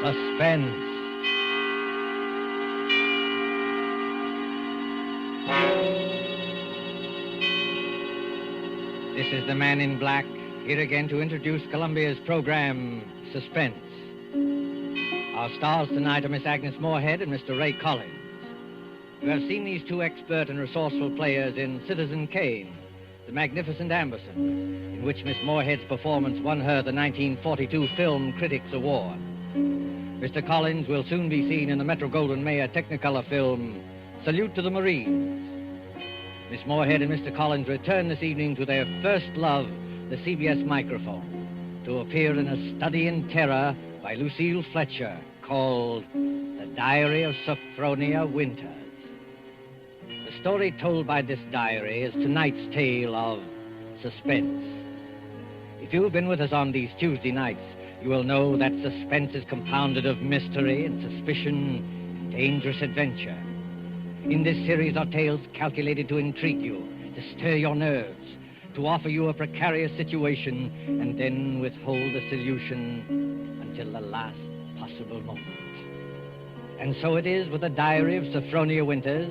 Suspense. This is the Man in Black, here again to introduce Columbia's program, Suspense. Our stars tonight are Miss Agnes Moorehead and Mr. Ray Collins. You have seen these two expert and resourceful players in Citizen Kane, The Magnificent Amberson, in which Miss Moorehead's performance won her the 1942 Film Critics Award. Mr. Collins will soon be seen in the Metro-Goldwyn-Mayer Technicolor film, Salute to the Marines. Miss Moorehead and Mr. Collins return this evening to their first love, the CBS microphone, to appear in a study in terror by Lucille Fletcher called The Diary of Sophronia Winters. The story told by this diary is tonight's tale of suspense. If you've been with us on these Tuesday nights, you will know that suspense is compounded of mystery and suspicion and dangerous adventure. In this series are tales calculated to intrigue you, to stir your nerves, to offer you a precarious situation, and then withhold the solution until the last possible moment. And so it is with the diary of Sophronia Winters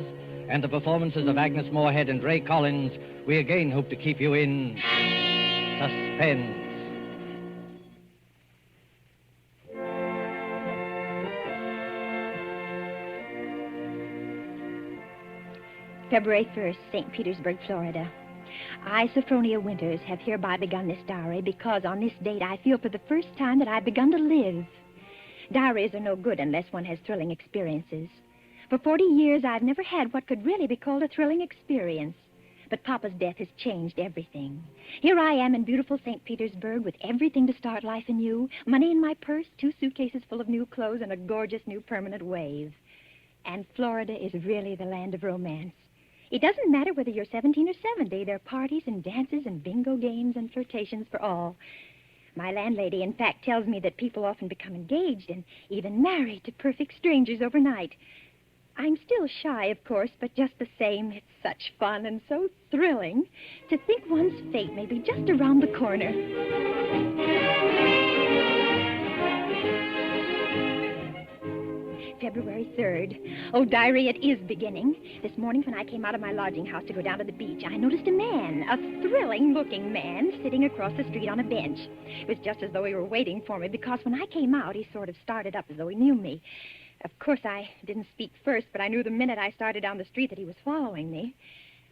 and the performances of Agnes Moorehead and Ray Collins, we again hope to keep you in suspense. February 1st, St. Petersburg, Florida. I, Sophronia Winters, have hereby begun this diary because on this date I feel for the first time that I've begun to live. Diaries are no good unless one has thrilling experiences. For 40 years, I've never had what could really be called a thrilling experience. But Papa's death has changed everything. Here I am in beautiful St. Petersburg with everything to start life anew, money in my purse, 2 suitcases full of new clothes, and a gorgeous new permanent wave. And Florida is really the land of romance. It doesn't matter whether you're 17 or 70. There are parties and dances and bingo games and flirtations for all. My landlady, in fact, tells me that people often become engaged and even married to perfect strangers overnight. I'm still shy, of course, but just the same, it's such fun and so thrilling to think one's fate may be just around the corner. February 3rd. Oh, diary, it is beginning. This morning when I came out of my lodging house to go down to the beach, I noticed a man, a thrilling-looking man, sitting across the street on a bench. It was just as though he were waiting for me, because when I came out, he sort of started up as though he knew me. Of course, I didn't speak first, but I knew the minute I started down the street that he was following me.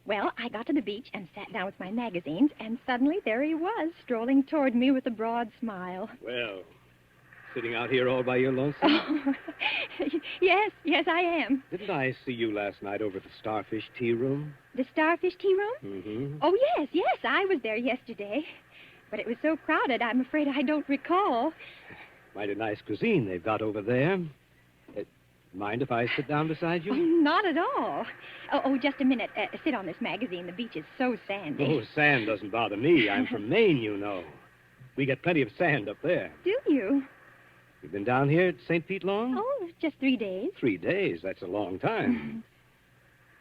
Well, I got to the beach and sat down with my magazines, and suddenly there he was, strolling toward me with a broad smile. Well, sitting out here all by your lonesome? Oh, yes, I am. Didn't I see you last night over at the Starfish Tea Room? The Starfish Tea Room? Mm-hmm. Oh, yes, I was there yesterday. But it was so crowded, I'm afraid I don't recall. Mighty nice cuisine they've got over there. Mind if I sit down beside you? Oh, not at all. Oh, just a minute. Sit on this magazine. The beach is so sandy. Oh, sand doesn't bother me. I'm from Maine, you know. We get plenty of sand up there. Do you? You've been down here at St. Pete long? Oh, just 3 days. 3 days? That's a long time.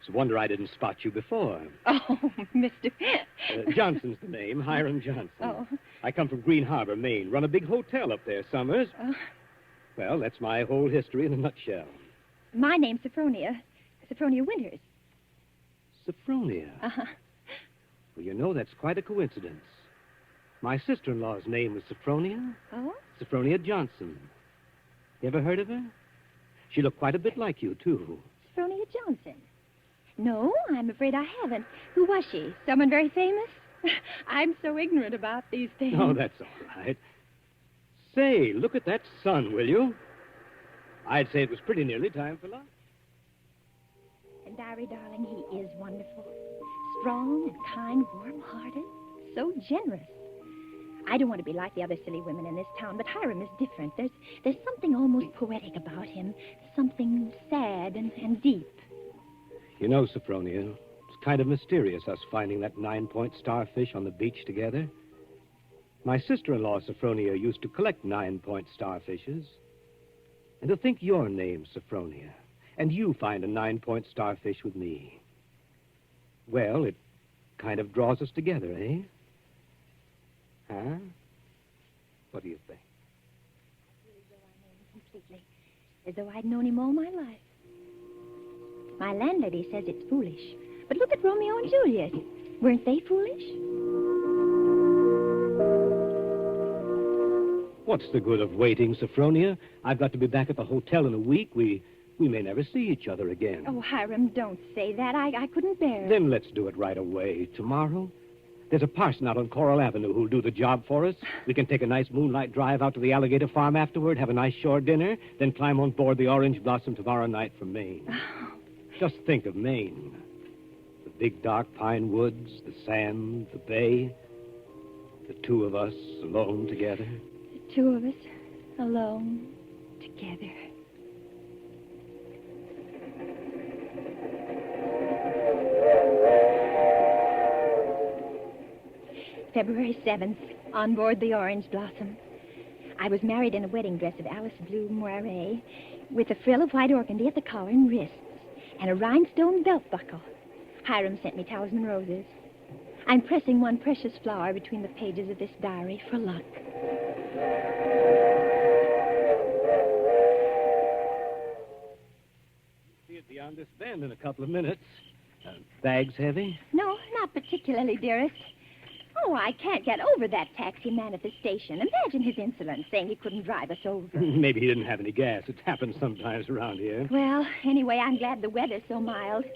It's a wonder I didn't spot you before. Oh, Mr. Johnson's the name, Hiram Johnson. Oh. I come from Green Harbor, Maine. Run a big hotel up there summers. Well, that's my whole history in a nutshell. My name's Sophronia. Sophronia Winters. Sophronia? Uh-huh. Well, you know, that's quite a coincidence. My sister-in-law's name was Sophronia. Oh? Sophronia Johnson. You ever heard of her? She looked quite a bit like you, too. Sophronia Johnson? No, I'm afraid I haven't. Who was she? Someone very famous? I'm so ignorant about these things. Oh, that's all right. Say, look at that sun, will you? I'd say it was pretty nearly time for lunch. And Diary, darling, he is wonderful. Strong and kind, warm-hearted, so generous. I don't want to be like the other silly women in this town, but Hiram is different. There's something almost poetic about him, something sad and deep. You know, Sophronia, it's kind of mysterious, us finding that 9-point starfish on the beach together. My sister-in-law, Sophronia, used to collect 9-point starfishes. And to think your name's Sophronia, and you find a 9-point starfish with me. Well, it kind of draws us together, eh? Huh? What do you think? Really blow our names completely. as though I'd known him all my life. My landlady says it's foolish. But look at Romeo and Juliet. Weren't they foolish? What's the good of waiting, Sophronia? I've got to be back at the hotel in a week. We may never see each other again. Oh, Hiram, don't say that. I couldn't bear it. Then let's do it right away. Tomorrow? There's a parson out on Coral Avenue who'll do the job for us. We can take a nice moonlight drive out to the alligator farm afterward, have a nice shore dinner, then climb on board the Orange Blossom tomorrow night from Maine. Oh. Just think of Maine. The big dark pine woods, the sand, the bay. The two of us alone together. The two of us alone together. February 7th, on board the Orange Blossom. I was married in a wedding dress of Alice blue moire, with a frill of white organdy at the collar and wrists, and a rhinestone belt buckle. Hiram sent me talisman roses. I'm pressing one precious flower between the pages of this diary for luck. See it beyond this bend in a couple of minutes. Bags heavy? No, not particularly, dearest. Oh, I can't get over that taxi man at the station. Imagine his insolence, saying he couldn't drive us over. Maybe he didn't have any gas. It happens sometimes around here. Well, anyway, I'm glad the weather's so mild.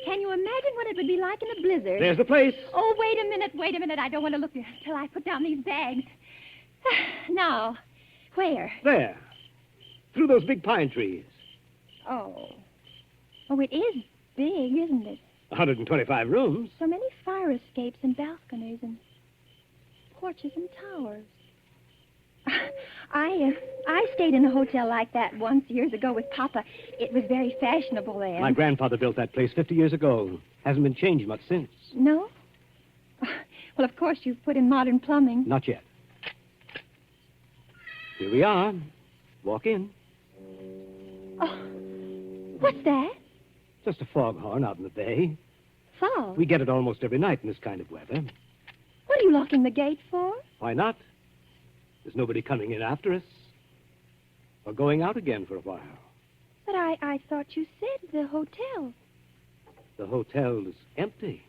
Can you imagine what it would be like in a blizzard? There's the place. Oh, wait a minute. I don't want to look until I put down these bags. Now, where? There. Through those big pine trees. Oh, it is big, isn't it? 125 rooms. So many fire escapes and balconies and porches and towers. I stayed in a hotel like that once years ago with Papa. It was very fashionable then. My grandfather built that place 50 years ago. Hasn't been changed much since. No? Well, of course, you've put in modern plumbing. Not yet. Here we are. Walk in. Oh, what's that? Just a foghorn out in the bay. Fog? We get it almost every night in this kind of weather. What are you locking the gate for? Why not? There's nobody coming in after us. Or going out again for a while. But I thought you said the hotel. The hotel's empty.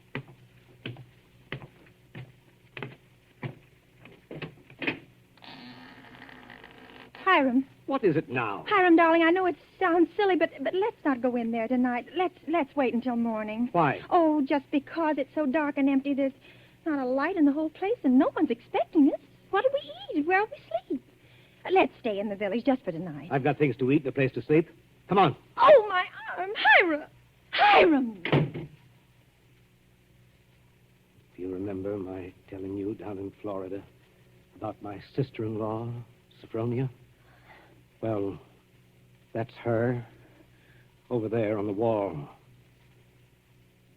Hiram. What is it now? Hiram, darling, I know it sounds silly, but let's not go in there tonight. Let's wait until morning. Why? Oh, just because it's so dark and empty. There's not a light in the whole place, and no one's expecting us. What do we eat? Where'll we sleep? Let's stay in the village just for tonight. I've got things to eat and a place to sleep. Come on. Oh, my arm. Hiram! Do you remember my telling you down in Florida about my sister-in-law, Sophronia? Well, that's her over there on the wall.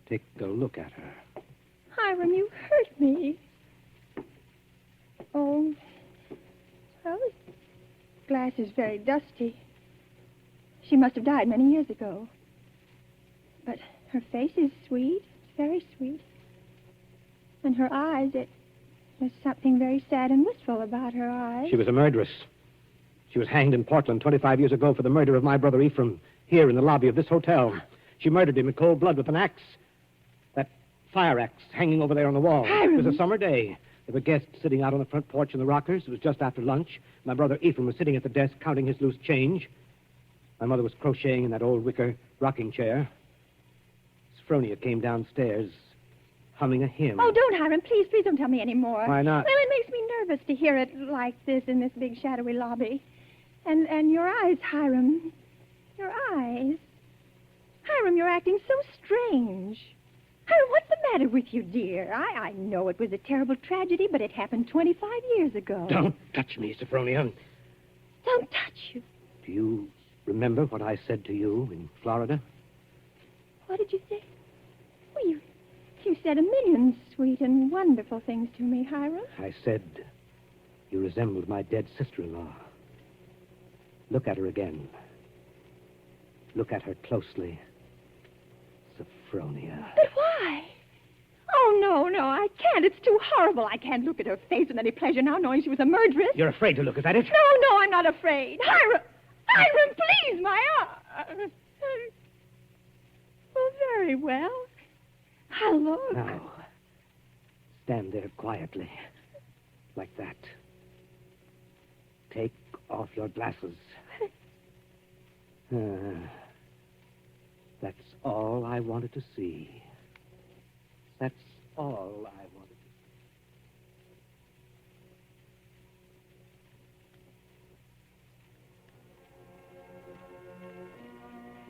Take a look at her. Hiram, you hurt me. Oh, well, this glass is very dusty. She must have died many years ago. But her face is sweet, very sweet. And her eyes, there's something very sad and wistful about her eyes. She was a murderess. She was hanged in Portland 25 years ago for the murder of my brother Ephraim, here in the lobby of this hotel. She murdered him in cold blood with an axe. That fire axe hanging over there on the wall. Hiram. It was a summer day. There were guests sitting out on the front porch in the rockers. It was just after lunch. My brother Ephraim was sitting at the desk counting his loose change. My mother was crocheting in that old wicker rocking chair. Sophronia came downstairs, humming a hymn. Oh, don't, Hiram. Please don't tell me any more. Why not? Well, it makes me nervous to hear it like this in this big shadowy lobby. And your eyes, Hiram. Your eyes. Hiram, you're acting so strange. Hiram, what's the matter with you, dear? I know it was a terrible tragedy, but it happened 25 years ago. Don't touch me, Sophronia. Don't touch you. Do you remember what I said to you in Florida? What did you say? Well, you said a million sweet and wonderful things to me, Hiram. I said you resembled my dead sister-in-law. Look at her again. Look at her closely. Sophronia. But why? Oh, no, I can't. It's too horrible. I can't look at her face with any pleasure now, knowing she was a murderess. You're afraid to look at it? No, I'm not afraid. Hiram! Hiram, please, my arm. Oh, very well. I'll look. Now, stand there quietly, like that. Take off your glasses. That's all I wanted to see. That's all I wanted to see.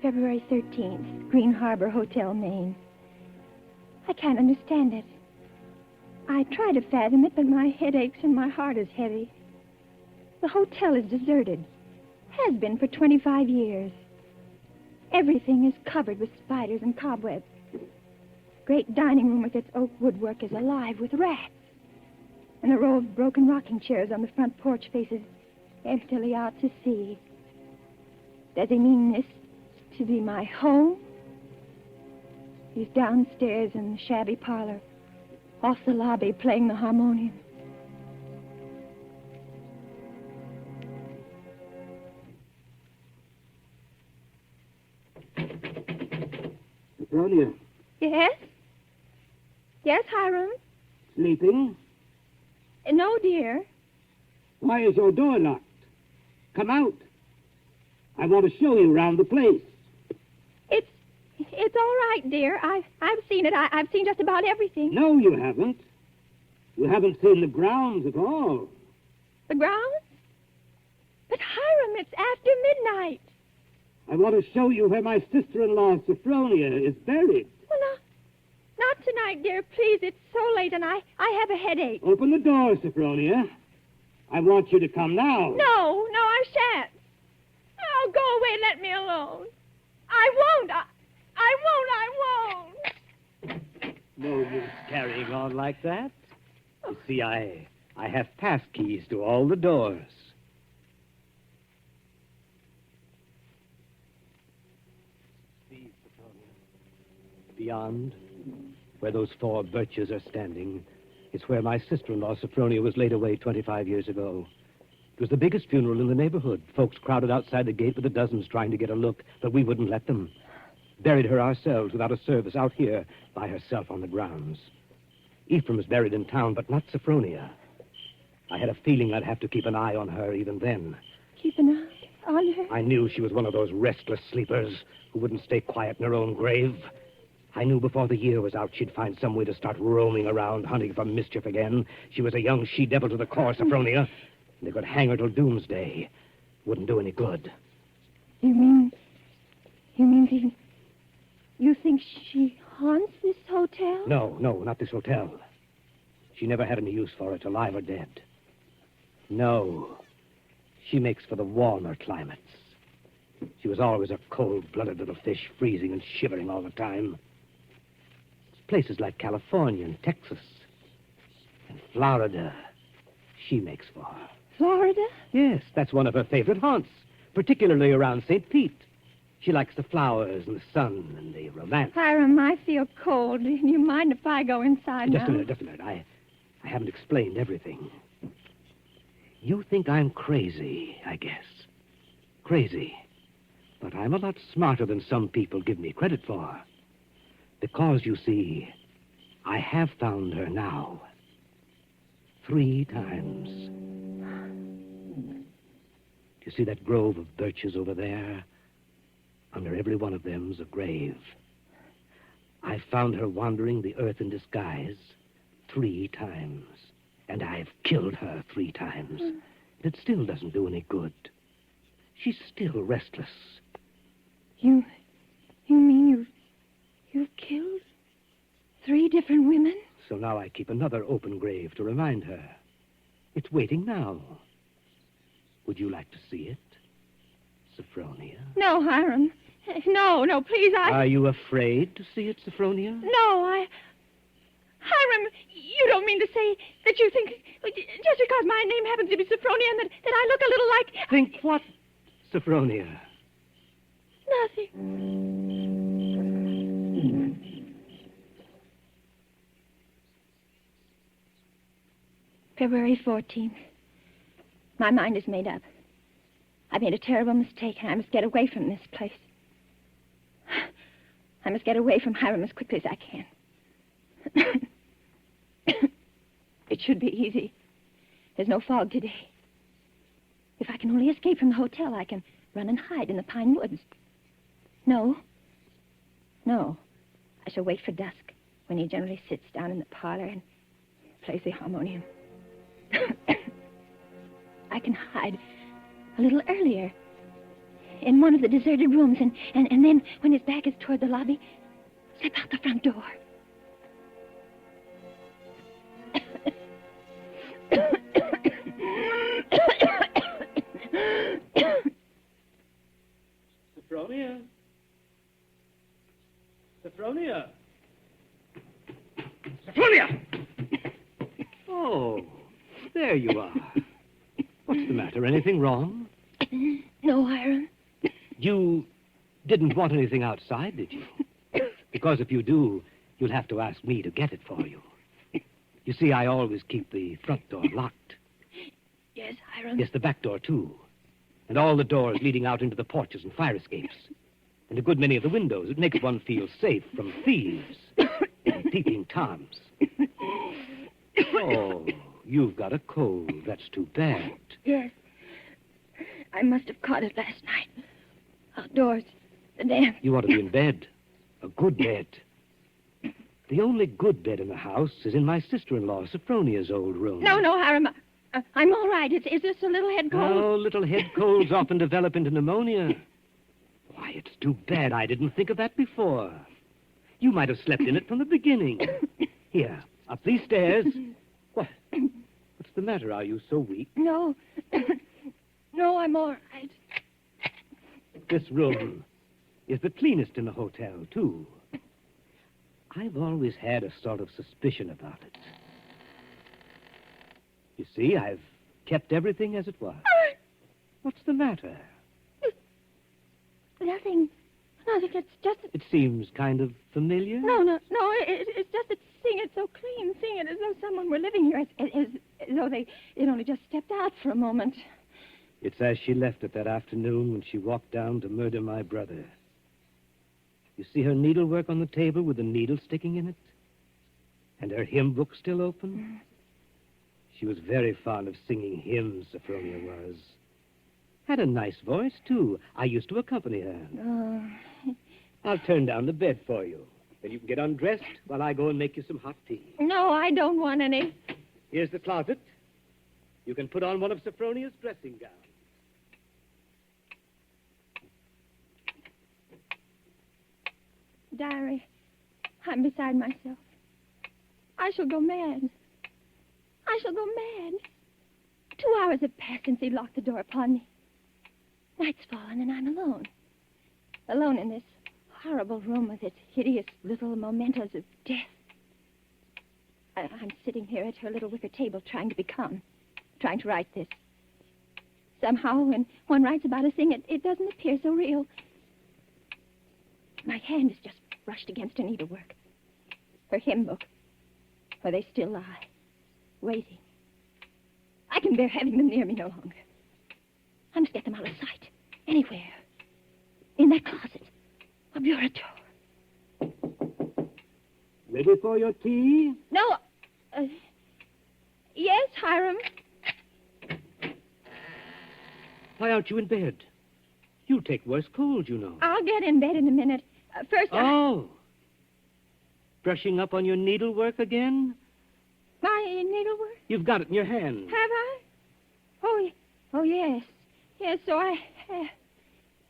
February 13th, Green Harbor Hotel, Maine. I can't understand it. I try to fathom it, but my head aches and my heart is heavy. The hotel is deserted. Has been for 25 years. Everything is covered with spiders and cobwebs. Great dining room with its oak woodwork is alive with rats. And the row of broken rocking chairs on the front porch faces emptily out to sea. Does he mean this to be my home? He's downstairs in the shabby parlor, off the lobby, playing the harmonium. Sophronia, Yes? Yes, Hiram? sleeping? No, dear. Why is your door locked? Come out. I want to show you around the place. It's all right, dear. I've seen it. I've seen just about everything. No, you haven't. You haven't seen the grounds at all. The grounds? But, Hiram, it's after midnight. I want to show you where my sister-in-law, Sophronia, is buried. Well, not tonight, dear. Please, it's so late, and I have a headache. Open the door, Sophronia. I want you to come now. No, I shan't. Oh, go away and let me alone. I won't. I won't. No use carrying on like that. You see, I have pass keys to all the doors. See, Sophronia. Beyond, where those 4 birches are standing, it's where my sister-in-law, Sophronia, was laid away 25 years ago. It was the biggest funeral in the neighborhood. Folks crowded outside the gate with the dozens trying to get a look, but we wouldn't let them. Buried her ourselves without a service out here by herself on the grounds. Ephraim's buried in town, but not Sophronia. I had a feeling I'd have to keep an eye on her even then. Keep an eye on her? I knew she was one of those restless sleepers who wouldn't stay quiet in her own grave. I knew before the year was out she'd find some way to start roaming around, hunting for mischief again. She was a young she-devil to the core, Sophronia. They could hang her till doomsday. Wouldn't do any good. You mean you think she haunts this hotel? No, not this hotel. She never had any use for it, alive or dead. No. She makes for the warmer climates. She was always a cold-blooded little fish, freezing and shivering all the time. Places like California and Texas and Florida, she makes for. Florida? Yes, that's one of her favorite haunts, particularly around St. Pete. She likes the flowers and the sun and the romance. Hiram, I feel cold. Do you mind if I go inside Just now? a minute. I haven't explained everything. You think I'm crazy, I guess. Crazy. But I'm a lot smarter than some people give me credit for. Because, you see, I have found her now. 3 times. Do you see that grove of birches over there? Under every one of them's a grave. I found her wandering the earth in disguise 3 times. And I've killed her 3 times. And it still doesn't do any good. She's still restless. You mean you've killed 3 different women? So now I keep another open grave to remind her. It's waiting now. Would you like to see it, Sophronia? No, Hiram. No, please, Are you afraid to see it, Sophronia? No, Hiram, you don't mean to say that you think, just because my name happens to be Sophronia, and that I look a little like... Think what, Sophronia? Nothing. February 14th. My mind is made up. I made a terrible mistake, and I must get away from this place. I must get away from Hiram as quickly as I can. It should be easy. There's no fog today. If I can only escape from the hotel, I can run and hide in the pine woods. No. I shall wait for dusk, when he generally sits down in the parlor and plays the harmonium. I can hide a little earlier in one of the deserted rooms, and then, when his back is toward the lobby, slip out the front door. Sophronia? Sophronia? Sophronia! Oh, there you are. What's the matter? Anything wrong? No, Hiram. You didn't want anything outside, did you? Because if you do, you'll have to ask me to get it for you. You see, I always keep the front door locked. Yes, Hiram. Yes, the back door, too. And all the doors leading out into the porches and fire escapes. And a good many of the windows. It makes one feel safe from thieves and peeping toms. Oh, you've got a cold. That's too bad. Yes. I must have caught it last night. Outdoors. The damn. You ought to be in bed. A good bed. The only good bed in the house is in my sister-in-law, Sophronia's old room. No, Hiram. I'm all right. Is this a little head cold? Oh, little head colds often develop into pneumonia. Why, it's too bad I didn't think of that before. You might have slept in it from the beginning. Here, up these stairs. What? What's the matter? Are you so weak? No. No, I'm all right. This room is the cleanest in the hotel, too. I've always had a sort of suspicion about it. You see, I've kept everything as it was. What's the matter? Nothing. It's just... It seems kind of familiar. No. It's just that seeing it so clean, seeing it as though someone were living here, as though they'd only just stepped out for a moment. It's as she left it that afternoon when she walked down to murder my brother. You see her needlework on the table with the needle sticking in it? And her hymn book still open? She was very fond of singing hymns, Sophronia was. Had a nice voice, too. I used to accompany her. Oh. I'll turn down the bed for you. Then you can get undressed while I go and make you some hot tea. No, I don't want any. Here's the closet. You can put on one of Sophronia's dressing gowns. Diary, I'm beside myself. I shall go mad. 2 hours have passed since he locked the door upon me. Night's fallen and I'm alone. Alone in this horrible room with its hideous little mementos of death. I'm sitting here at her little wicker table trying to be calm, trying to write this. Somehow, when one writes about a thing, it doesn't appear so real. My hand is just brushed against her needlework. Her hymn book, where they still lie, waiting. I can bear having them near me no longer. I must get them out of sight. Anywhere. In that closet. A bureau door. Ready for your tea? No. Yes, Hiram. Why aren't you in bed? You'll take worse cold, you know. I'll get in bed in a minute. First, Oh. Brushing up on your needlework again? my needlework? You've got it in your hand. Have I? Oh, yes. Yes, so I have.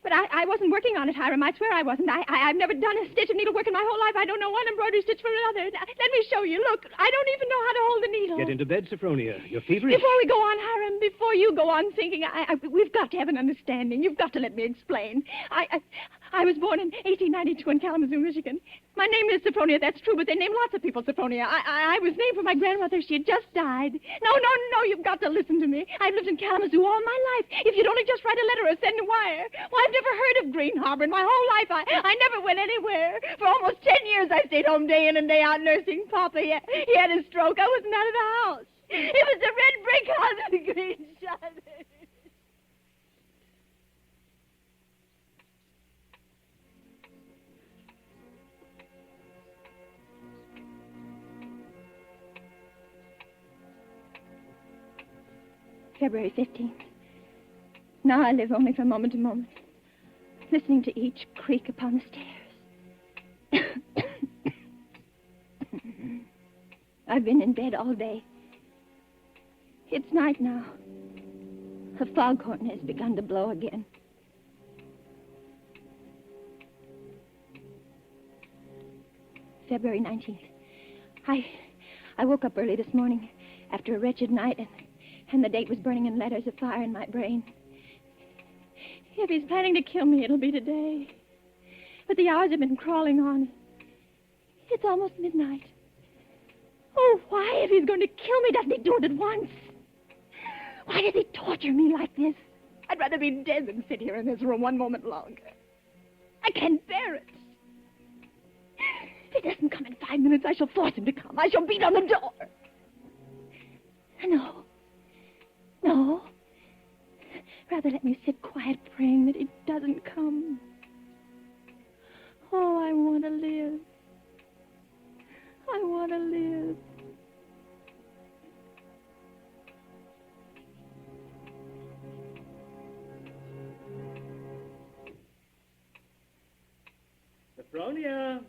But I wasn't working on it, Hiram. I swear I wasn't. I've never done a stitch of needlework in my whole life. I don't know one embroidery stitch from another. Let me show you. Look, I don't even know how to hold the needle. Get into bed, Sophronia. You're feverish. Before we go on, Hiram, before you go on thinking, we've got to have an understanding. You've got to let me explain. I was born in 1892 in Kalamazoo, Michigan. My name is Sophronia, that's true, but they name lots of people Sophronia. I was named for my grandmother. She had just died. No, you've got to listen to me. I've lived in Kalamazoo all my life. If you'd only just write a letter or send a wire. Well, I've never heard of Green Harbor in my whole life. I never went anywhere. For almost 10 years, I stayed home day in and day out nursing Papa. He had a stroke. I wasn't out of the house. It was the red brick house with the green shutters. 'Ready for your tea? No, yes, Hiram. Yes, Hiram. Why aren't you in bed? You'll take worse cold, you know. I'll get in bed in a minute. First, Ready for your tea? February 15th. Now I live only from moment to moment, listening to each creak upon the stairs. I've been in bed all day. It's night now. The foghorn has begun to blow again. February 19th. I woke up early this morning after a wretched night, and the date was burning in letters of fire in my brain. If he's planning to kill me, it'll be today. But the hours have been crawling on. It's almost midnight. Oh, why, if he's going to kill me, doesn't he do it at once? Why does he torture me like this? I'd rather be dead than sit here in this room one moment longer. I can't bear it. If he doesn't come in 5 minutes, I shall force him to come. I shall beat on the door. No. Rather let me sit quiet praying that he doesn't come. Oh, I want to live. I want to live. Sophronia!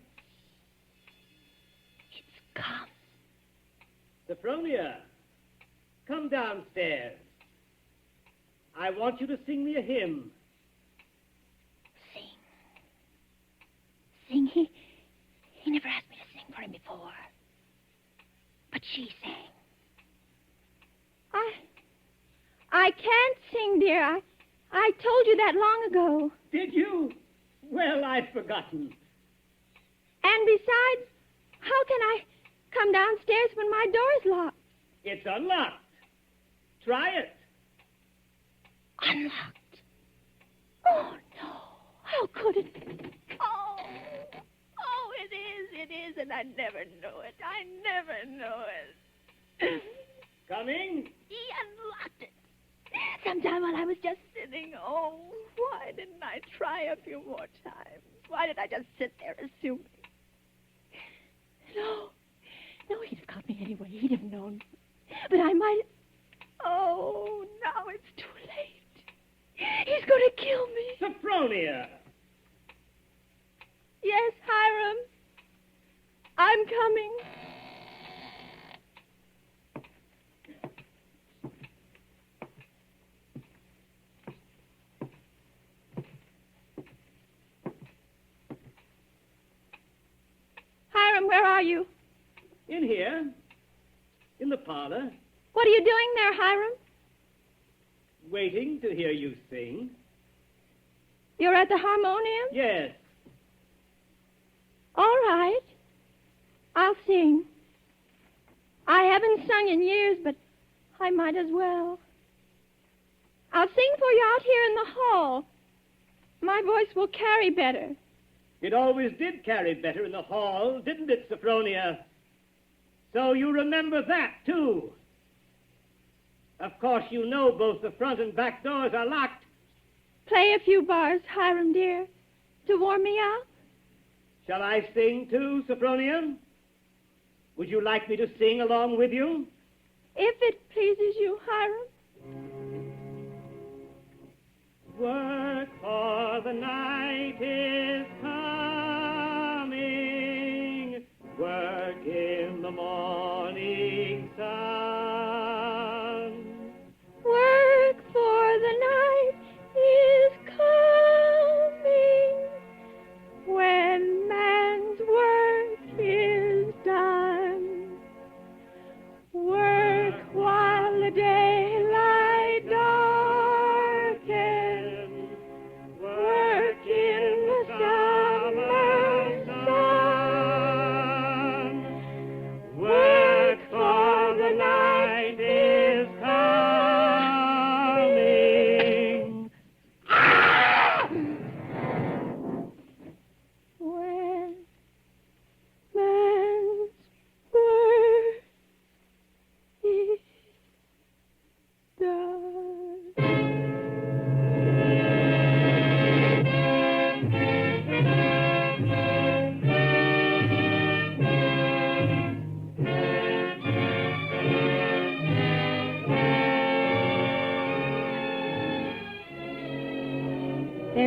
It's come. Sophronia! Come downstairs. I want you to sing me a hymn. Sing? He never asked me to sing for him before. But she sang. I can't sing, dear. I told you that long ago. Did you? Well, I'd forgotten. And besides, how can I come downstairs when my door's locked? It's unlocked. Try it. Unlocked? Oh, no. How could it be? Oh, it is, and I never knew it. I never knew it. Coming? He unlocked it. Sometime while I was just sitting. Oh, why didn't I try a few more times? Why did I just sit there assuming? No, he'd have caught me anyway. He'd have known. But I might... Oh, now it's too late. He's going to kill me. Sophronia! Yes, Hiram. I'm coming. Hiram, where are you? In here. In the parlor. What are you doing there, Hiram? Waiting to hear you sing. You're at the harmonium? Yes. All right. I'll sing. I haven't sung in years, but I might as well. I'll sing for you out here in the hall. My voice will carry better. It always did carry better in the hall, didn't it, Sophronia? So you remember that, too. Of course, you know both the front and back doors are locked. Play a few bars, Hiram, dear, to warm me up. Shall I sing, too, Sophronia? Would you like me to sing along with you? If it pleases you, Hiram. Work for the night is coming. Work in the morning sun. Work for the night is coming when man's work is done. Work while the daylight darkens. Work in the summer sun. Work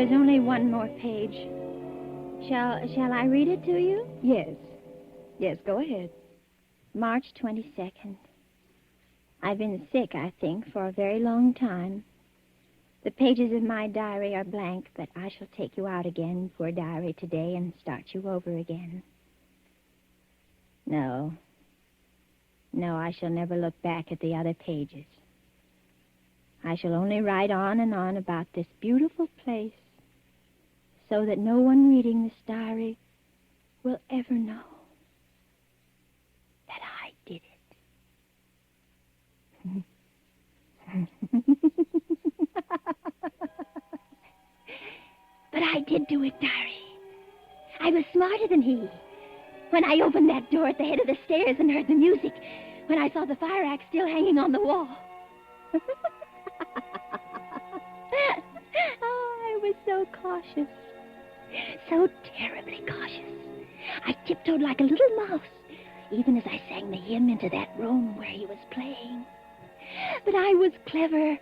There is only one more page. Shall I read it to you? Yes. Yes, go ahead. March 22nd. I've been sick, I think, for a very long time. The pages of my diary are blank, but I shall take you out again, poor diary, today and start you over again. No, I shall never look back at the other pages. I shall only write on and on about this beautiful place, so that no one reading this diary will ever know that I did it. But I did do it, diary. I was smarter than he. When I opened that door at the head of the stairs and heard the music, when I saw the fire axe still hanging on the wall. Oh, I was so cautious. So terribly cautious. I tiptoed like a little mouse, even as I sang the hymn into that room where he was playing. But I was clever,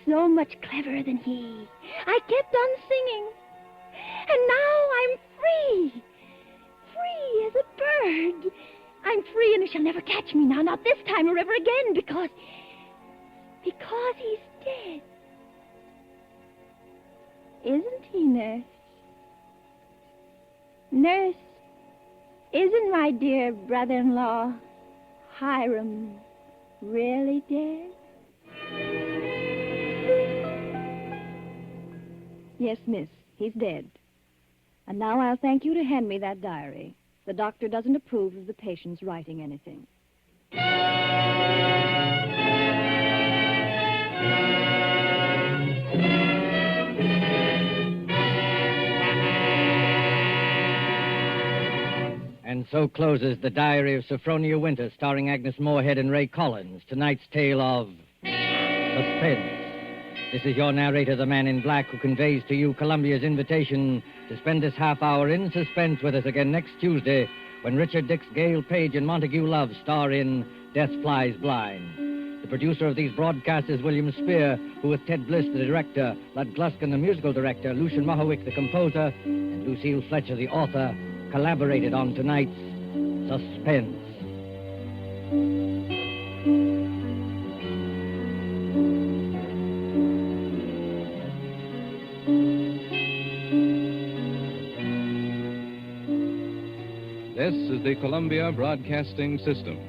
so much cleverer than he. I kept on singing. And now I'm free. Free as a bird. I'm free and you shall never catch me now, not this time or ever again, because he's dead. Isn't he, Nurse? Nurse, isn't my dear brother-in-law, Hiram, really dead? Yes, miss. He's dead. And now I'll thank you to hand me that diary. The doctor doesn't approve of the patient's writing anything. And so closes The Diary of Sophronia Winter, starring Agnes Moorehead and Ray Collins. Tonight's tale of Suspense. This is your narrator, the Man in Black, who conveys to you Columbia's invitation to spend this half hour in suspense with us again next Tuesday, when Richard Dix, Gail Page, and Montague Love star in Death Flies Blind. The producer of these broadcasts is William Spear, who with Ted Bliss, the director, Lud Gluskin, the musical director, Lucian Mohowick, the composer, and Lucille Fletcher, the author, collaborated on tonight's Suspense. This is the Columbia Broadcasting System.